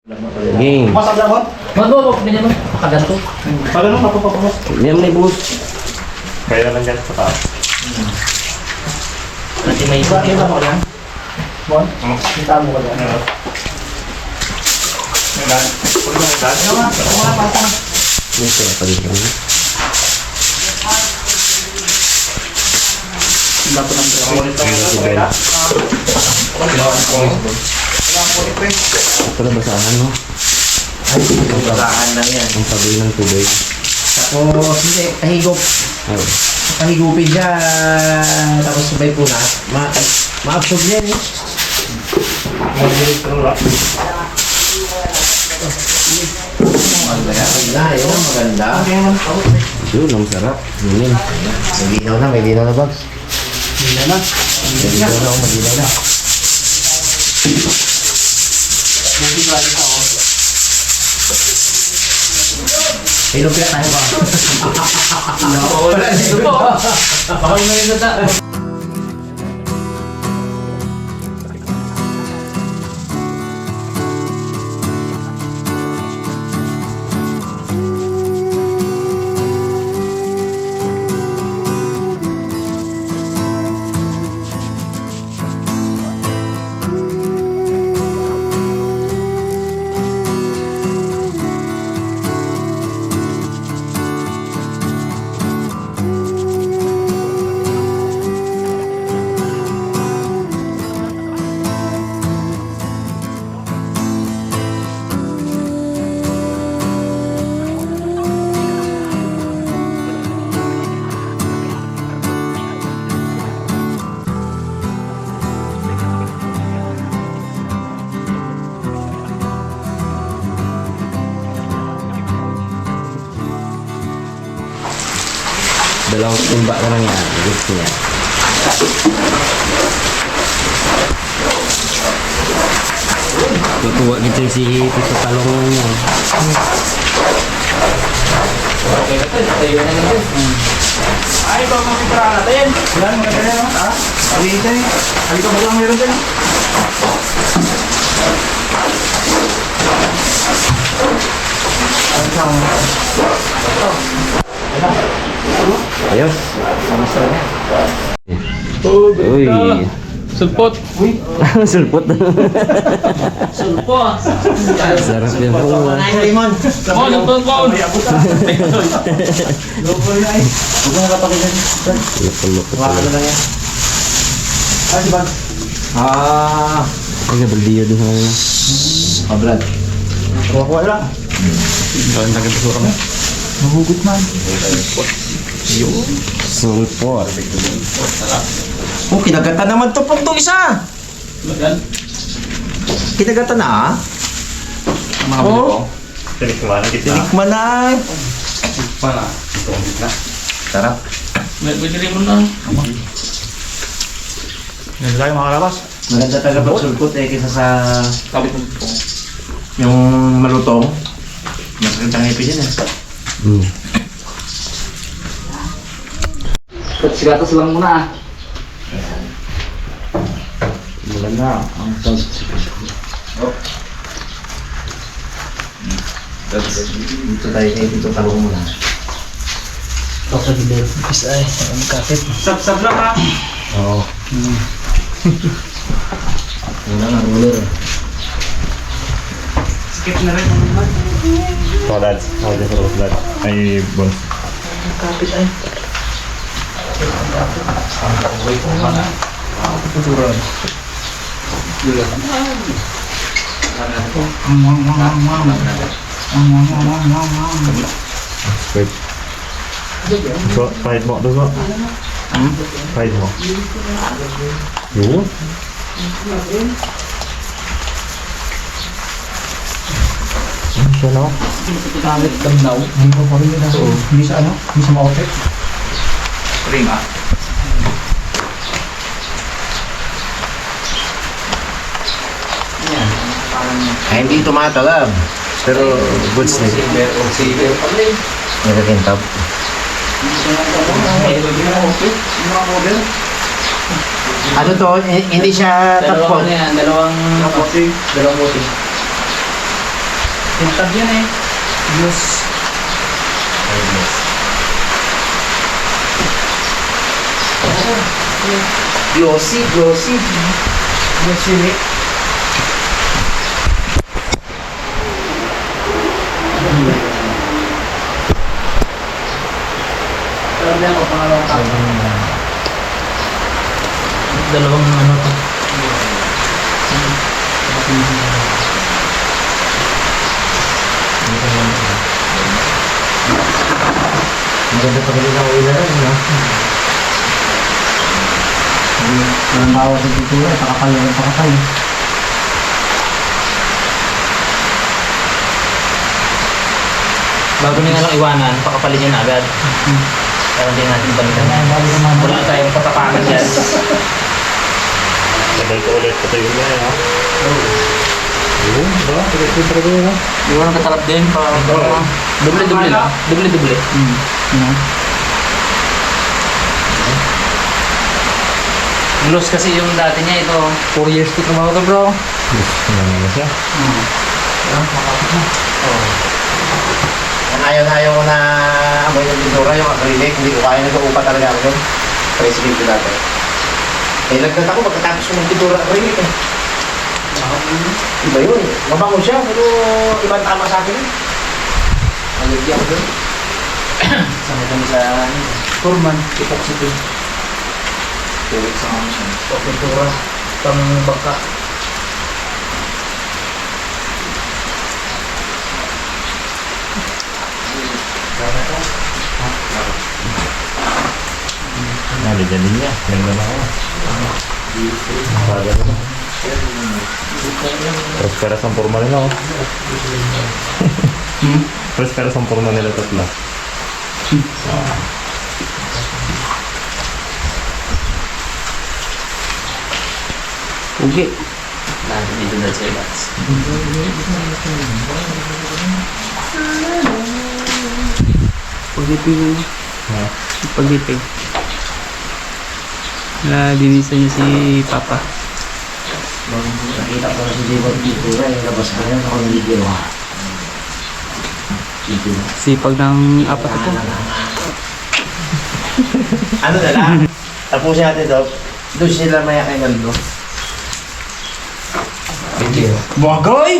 Game. Mas ada hot. Mag-walk din naman. Pakaganto. Pag ano, napapapamos. Yan may bus. Kaya naman dyan sa taas. Nanti may iba. Kita mo ka dyan? Bon? Kita mo ka dyan? Medan? Pwede mo medan? Ano nga? Ano nga? Pasa na. May sila pa dito. Dapat ng pera. Ito na basahan, no? Ay, basahan lang yan. Ang tabi ng tubig. Tapos, hindi, kahigop. Ay. Kahigupin siya. Tapos sabay po na. Ma-absorb yan eh. Maganda, yun. Maganda. Yun, ang sarap. Yun. May linaw na, Bags. Hindi na. May linaw na. Ilong kaya tayo ba? Wala dito po. Baka yung nalilata. Dalawang timba ka lang yan. Gusto niya. Tutuwa gitu si Tito Talong niya. Ay, ito ang pipira natin. Wala naman na naman, ha? Alihin tayo. Alihin ka ba lang meron dyan? Ayos. Uy. Sulpot. Uy. Sulpot. Sulpo. Sarap yan. Limon. Limon, sulpot ko. Lupol na eh. Huwag mo nakapakita. Lupol-lupol. Wala na lang yan. Ah, si Bag. Ah. Ay, nabaldiyo din ako. Brad. Kuha-kuha lang. Gawin lang yung basura mo. Mahugot man. Sulpot. Oh, kinagatan naman to pong itong isa. Kinagatan na ah. Mga Oh. ko. Tinikman na kita. Tinikman na. Tinikman na. Tumit na. Sarap. Pwede rin mo na. Yan tayo mga kalabas. Maganda talaga pag sulpot eh kaysa sa Tapos mo ito. yung malutong. Masakit ang ipin yan eh. Sigatas lang muna ah. Wala na. Ang salt. Dito tayo kay Tito Talong muna. Ito sa bilir. Bis ay, ang kapit. Sab-sab lang ha. Oo. Wala nga ruler eh. Skip na rin ang naman. Oh, Dad. Oh, dyan sa Dad. Ay, Bon. Ang kapit ay. Wait. So, pahit mo doon ko. Pahit mo. Yun. Siya no? Kamit kang daw. Hindi ko pa rin na. Hindi sa ano? Hindi sa ma-open. Ring ah. Ay, hindi tumatalab. Pero goods na. Silver pa rin. Nakakintab. Ano to? Hindi siya Dalawang tapon. ano yan, dalawang bote. Tintab yan eh. Diyos. Glossy, glossy. Glossy unique. Dalawang ano to. Maganda pa rin ang uwi na rin, no? Walang bawas ng pintura, pakapal na rin pakapal. Bago nyo nga lang iwanan, pakapalin nyo na agad. Para hindi natin balikan. Wala tayong patapakan dyan. Tagal ko ulit ito yun yan, ha? Oo, ba? Tagal ko talaga yun, ha? Iwanan katalap din para doble-doble lang. Doble-doble. Gloss kasi yung dati niya ito. 4 years to trabaho to bro. Ano na siya? Ayaw na ayaw ko na amoy ng pintura, yung acrylic, hindi ko kaya nag-uupa talaga ako doon. President ko dati. Eh, nagkat ako pagkatapos ko ng pintura acrylic eh. Iba yun. Mabango siya, pero ibang tama sa akin eh. Alagi ako doon. Sama kami sa Furman, epoxy to. Tuwik sa mga siya. Pintura. Pang bangka. Nalagyan din niya. Ganda na ako. Baga na. Prosperas ang forma nila, oh. Prosperas ang forma nila tatlo. Ugi. Dito na sa ibats. Pagiping na. Ha? Pagiping. Linisan niya si Papa. Nakita ko na si Diego ng pintura, yung labas ko yan, ako nalibyo. Sipag ng apat ito. Ano na lang? Tapusin natin ito. Doon sila maya kay Naldo. Bagay!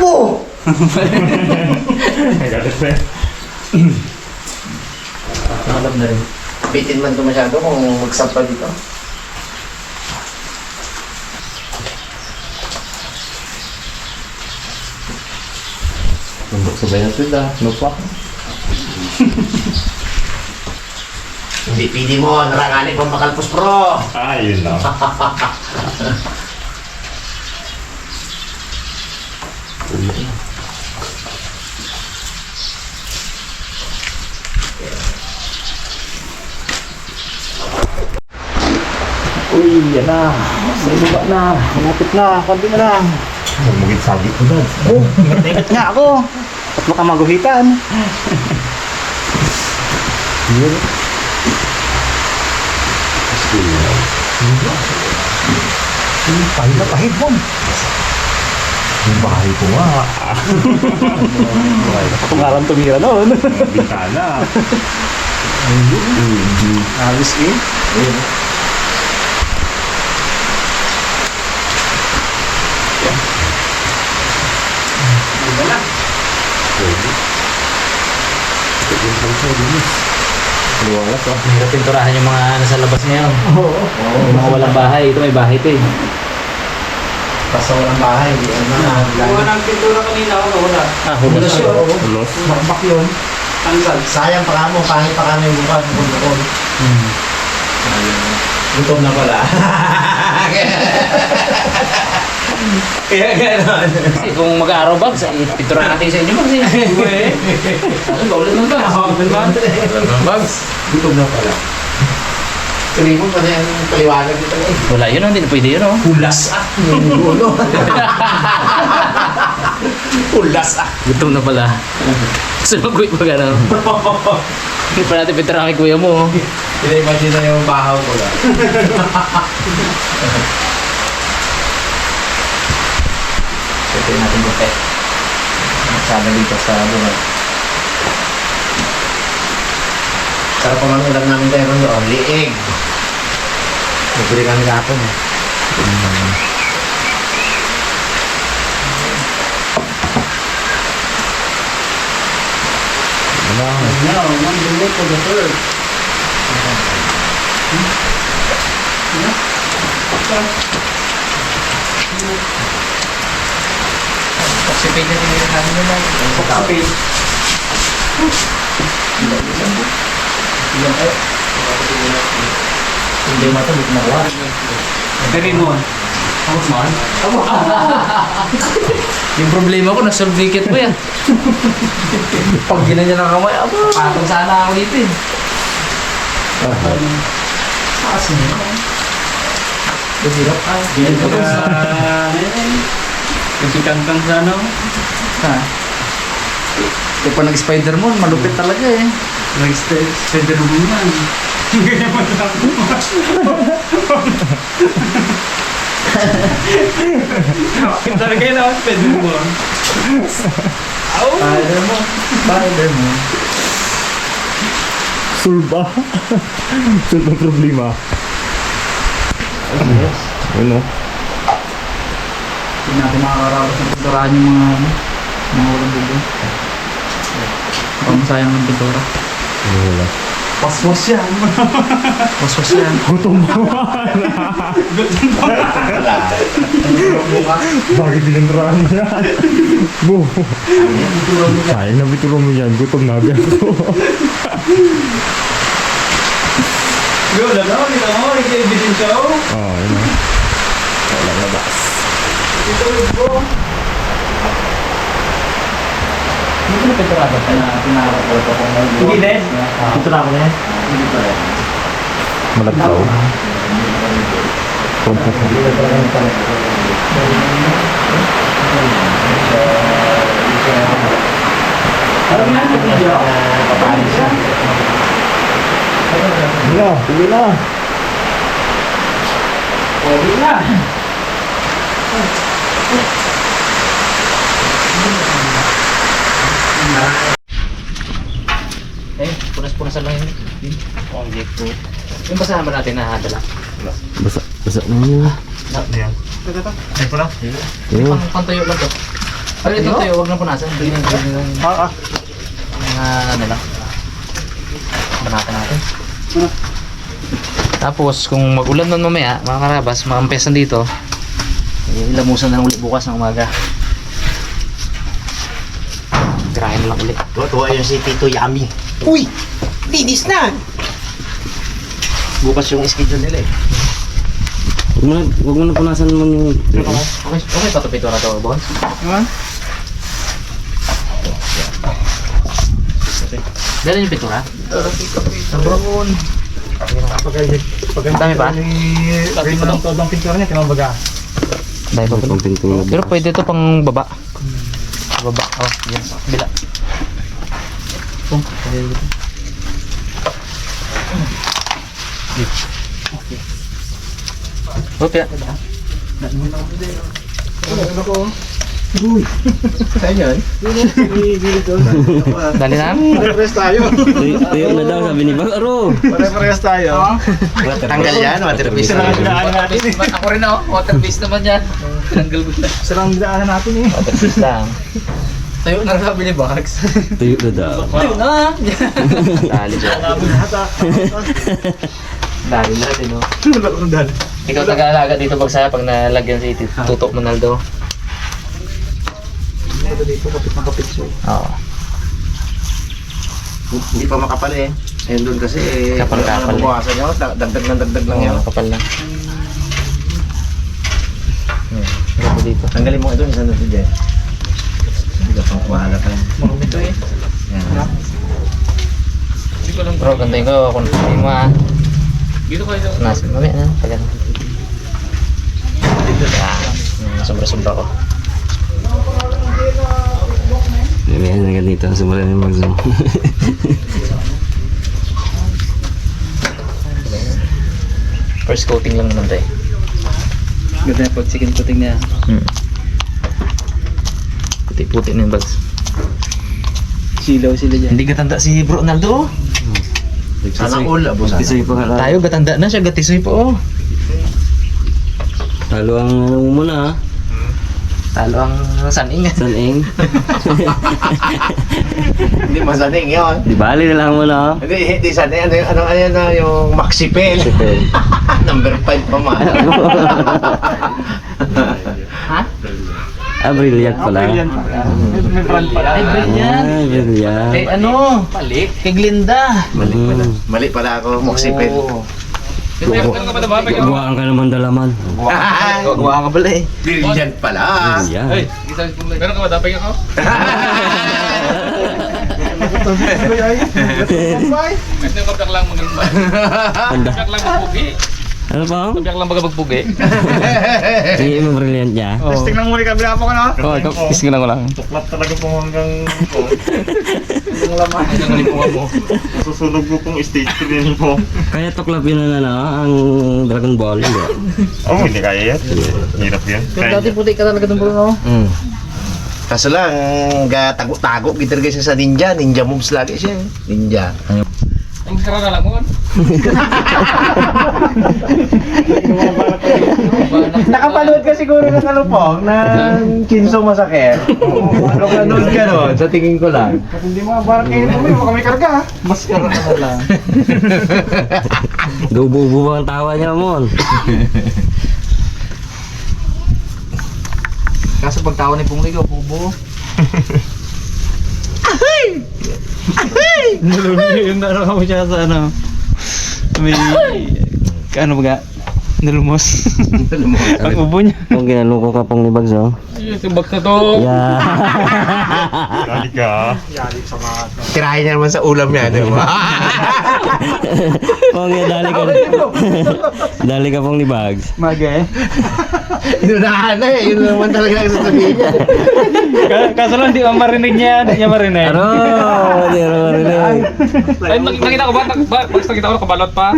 Oh! Nagalit na. Alam na rin. Bitin man ito masyado kung magsampa dito. Nandok sa bayan sila. Lupa. Hindi pili mo, naranganib ang makalpos pro. Ah, yun lang. Uy, yan na. May baba na. Malapit na. Konti na lang. Magiging sagi ko dad. Oh, ingat nga ako. At baka maguhitan. Yun. Pahit na pahit mo. Yung bahay ko nga. Pangarang tumira noon. Bintana. Ayos eh. Liwanag ko. Mahirap pinturahan yung mga nasa labas ngayon. Yung mga walang bahay. Ito may bahay ito eh. Basta walang bahay, hindi ano na. ng pintura kanina ako wala. Ah, hulas Hulas yun. Ulos. Makbak yun. Tanggal. Sayang pa kamo, pangit pa kami yung mukha ng bundokon. Gutom na pala. Kaya gano'n. Kasi kung mag-aaraw bags, pinturahan natin sa inyo bags eh. Ano, kaulit lang ba? Bags. Gutom na pala. Tuloy mo pa na yung paliwanag dito eh. Wala yun, hindi na pwede yun oh. Hulas ah. Gulo. Hulas ah. Gutom na pala. Gusto mo kuya pag ano? Hindi pa natin pinturahan kay kuya mo oh. Ina-imagine na yung bahaw ko lang. Ito natin buti. Masyado dito sa bunga. Sarap pa mga ulam namin tayo doon. Liig. Nagpili kami kahapon eh. Now, one will look for the third. Oxipate na tinira namin nila. Oxipate. Hindi mo ito, hindi mo nakuha. Pero mo. Tapos man? Yung problema ko, nasolve naked mo yan. Pag ginanya ng kamay, aba, patong sana ako dito eh. Taas niya. Hirap ka. Yan ko sa... Yung si Kangkang sa ano? Ha? Kaya pa nag-Spider-Man, malupit talaga eh. Nag-Spider Woman. Ganyan mo lang. Talaga yun ako, Spider Woman. Spider-Man. Sulba. Sulba problema. Ano? Hindi natin makakarapas ng pinturahan yung mga walang bubong. Baka masayang ng pintura. Wala. Paswas yan. Paswas yan. Gutom mo. Bakit binandrahan niya? Bu. Sayang na bituro mo yan. Gutom na agad ko. Wala na, kita mo, nag-evidence siya ako. Yun na. Wala labas. Ito rin po. Hindi ko na pinturado ka na pinarapol ko kung may Hindi din. Pinturado na yan? Hindi pa rin. Malagpaw. Alam na, hindi ako. Papalis siya. Wala. Tuloy na. Okay na. Eh, punas-punasan lang yun. Oh, po. Yung basahan ba natin na hadala? Basa na yun. Ay po na. Oo. Pantayo lang to. Ay, ito tayo, huwag na punasan. Hindi yung mga ano lang. Banatan natin. Tapos, kung mag-ulan nun mamaya, mga karabas, mga ampesan dito, ilamusan na lang ulit bukas ng umaga. Tirahin na lang ulit. Tuwa yung si Tito Yami. Uy! Linis na! Bukas yung schedule nila eh. Huwag mo na punasan mo yung... Okay pa ito pintura to, Bon? Dala yung pintura? Sabron. Dami pa? Rin mo ng todong pintura niya, tinambaga. Dami pa pala. pintura. Pero pwede ito pang baba. Baba. Oh, yan. Bila. Okay. Saan yun? Dali na. Pare-pares tayo. Tuyo na daw sabi ni Bagaro. Pare-pares tayo. Tanggal yan, waterpiece. Isa lang ang dinaanan natin eh. Ako rin ako. Waterpiece naman yan. Tinanggal ko na. Isa lang ang dinaanan natin eh. Waterpiece lang. Tayo na sabi ni Bags. Tuyo na daw. Tayo na. Dali dyan. Namin lahat ah. Dali natin, no? Wala ko dali. Ikaw taga-alaga dito Bagsaya pag nalagyan si Tutok Manaldo. Dito, kapit na kapit siya. Oo. Hindi pa makapal eh. Ayun doon kasi eh. Kapal-kapal eh. Nabukasan nyo, dagdag lang yan. Oo, kapal lang. Grabe dito. Tanggalin mo ito, isang natin dyan. Hindi ka pang kumahala pa yan. Marumi ito eh. Yan. Hindi ko lang. Bro, gantayin ko kung hindi mo ah. Dito kayo. Nasa, mamaya na. Pagyan. Dito na. Sobra-sobra ko. Yan na ganito. Sumula na yung mag-zoom. First coating lang naman tayo. Ganda yung pag-second coating niya. Puti-puti na yung bags. Silaw sila dyan. Hindi gatanda si Bro Ronaldo. Sana all, abo sana. Tisoy pa nga. Tayo gatanda na siya, gatisoy po. Talo ang ano mo muna, ha? Talo ang saning. Saneng. Hindi masaning yun. Di bali na lang muna, ha? Hindi saning. Ano yung Maxipel. Sipel. Number 5 pa man. Ha? Ah, brilliant pala. May brand pala. Ay, brilliant. Ay, brilliant. Kay ano? Mali. Kay Glinda. Mali pala ako, Maxipel. Oo. Buwaan ka naman dalaman. Gawa ka pala eh. Brilliant pala. Brilliant. Meron ka ba? Dapay ako? Kasi yung kapyak lang maganda. Anda. Kapyak lang magpugi. Ano pa? Kapyak lang magpugi. Hindi mo brilliant niya. Testing lang muli kabila po ka na. Oo, ising lang ko lang. Tuklat talaga po hanggang yung laman. Hanggang lipungan mo. Susunog mo pong stage din po. Kaya tuklap yun na ang Dragon Ball. Hindi. Oh, hindi kaya yan. Hirap yan. Pero dati puti ka talaga ng Bruno. Kaso lang, tago-tago kita guys sa ninja. Ninja moves lagi siya. Ninja. Ang sara na lang mo. Nakapanood ka siguro ng ano po, ng Kinso Masakit. Nakapanood ka nun, sa tingin ko lang. Hindi mo parang kayo mo, baka may karga ha. Mas karoon na lang. Dubo-bubo ang tawa niya, Mon. Kaso pag tawa ni Pungligo, bubo. Yung naraw mo siya sa ano. May ano ba? Nalumos. Ang ubo niya. Kung ginaloko ka pang libags, oh. Yung box na to. Yeah. Kali ka. Tirahin niya naman sa ulam niya, di ba? Kung dali ka. Dali ka pang libags. Maga eh. Inunahan na eh, yun naman talaga ang sasabihin niya. Kaso lang di marinig niya, di niya marinig. Ano? Hindi rin marinig. Ay, nakita ko ba? Pag nakita ko nakabalot pa.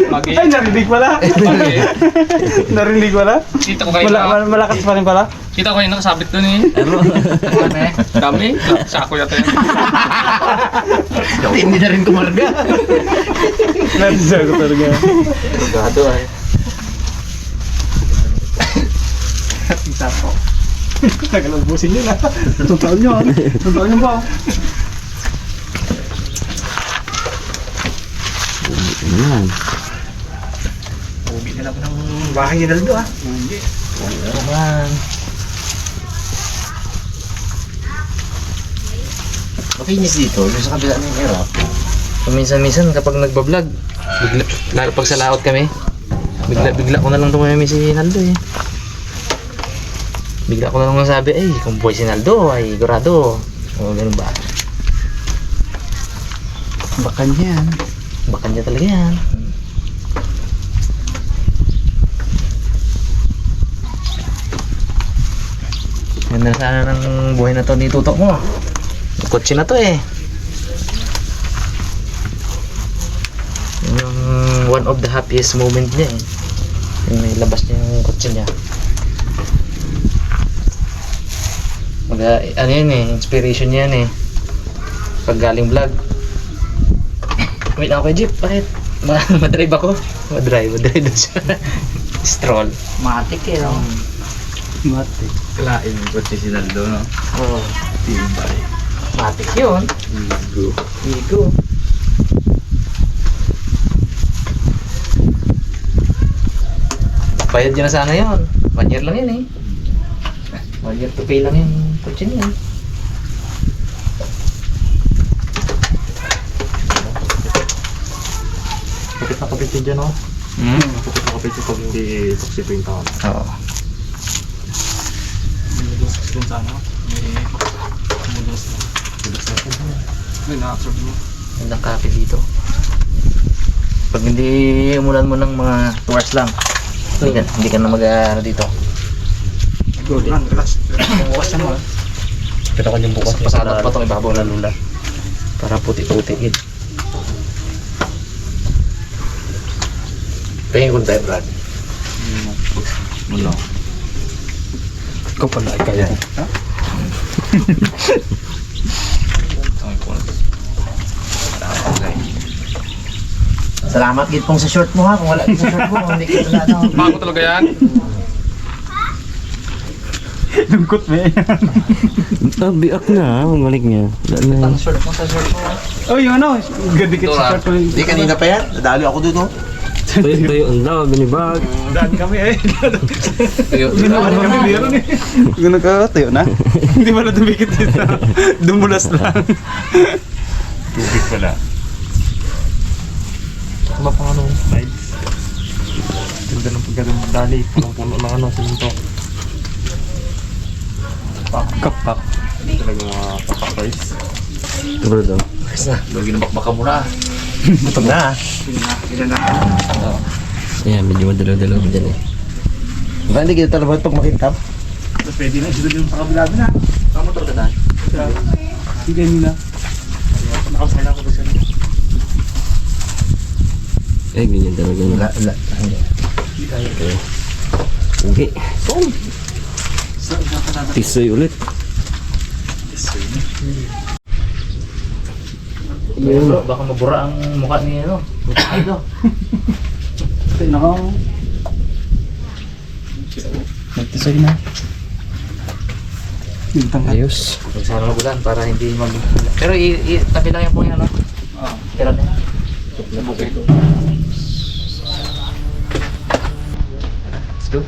Magi. Ay, narinig pala. Magi. Narinig pala? Kita ko kayo malakas pa rin pala. Kita ko kayo nakasabit doon eh. Ano? Dami. Sako yata yun. Hindi na rin kumarga. Narinig ko talaga. Gado ay. Kita ko. Tagal-ubusin nyo na. Tuntaon nyo. Tuntaon nyo ba? Ayan. Ubi na lang ng bahay ni Naldo ah. Hindi. Naman. Makinis dito, yung sa kabila ng era. Minsan-minsan kapag nagbablog, lalo pag sa laot kami, bigla ko na lang tumami si Naldo eh. Bigla ko na lang nasabi, ay, kung buhay si Naldo, ay, gurado. O, ganun ba? Baka niyan. Baka niya talaga yan. Ganda na sana ng buhay na to ni Tutok mo. Kotse na to eh. Yung one of the happiest moment niya eh. Yung may labas niya yung kotse niya. Ano yan eh, inspiration niya yan eh. Pag galing vlog. Wait ako kay Jeep, bakit? Madrive ako? Madrive doon siya. Stroll. Matik eh. No? Matik. Kalain yung kotse si Naldo, no? Oo. Tibay. Matik yun. Igo. Bayad nyo na sana yun. 1 year lang yun eh. 1 year to pay lang yung kotse niya. Kapit na kapit yun dyan, no? Kapit na kapit yung pag hindi toxic yung tao. Oo. May lusos din sana. May mulos na. May na-absorb mo. Gandang kape dito. Pag hindi umulan mo ng mga 2 hours lang, hindi ka na mag-ano dito. Good. Relax. Bukas na mo. Kita ko yung bukas. Pasado pa itong ibabaw na lula. Para puti-puti. Tingin ko tayo, Brad. Wala. Ikaw pala, kaya. Salamat gid pong sa short mo ha. Kung wala din sa short mo, hindi kita na ano. Bago talaga yan. Lungkot ba yan? Biak na, balik niya. Wala na. Ang short mo sa short mo. Oh, yung ano, gadikit sa short mo. Hindi, kanina pa yan. Nadali ako doon, oh. Tayo ang daw, binibag. Daan kami eh. Tuyo. Daan kami meron eh. Kung nagkatayo na. Hindi pala dumikit dito. Dumulas lang. Tubig pala. Ano pa ano? Ganda ng pagkatang madali. Punong-puno ng ano, siminto. Kapak. Talaga mga papak-rice. Bro daw. Lagi na bakbaka mo na. Gutom na, ha. Ayan, medyo madalaw-dalaw dyan eh. Ba, hindi kita talabat pag makintab. Pwede na, sila din sa kabila na. Saan mo talaga daan? Hindi nila. Nakasala ko ba siya? Eh, ganyan talaga na. Okay. Tisoy ulit. Bro, baka mabura ang mukha ni ano. Ito. Ito na ako. Nagtisoy na. Ayos. Magsama mo bulan para hindi mag... Pero tabi lang yung po yan, ano? Pero na. Let's go.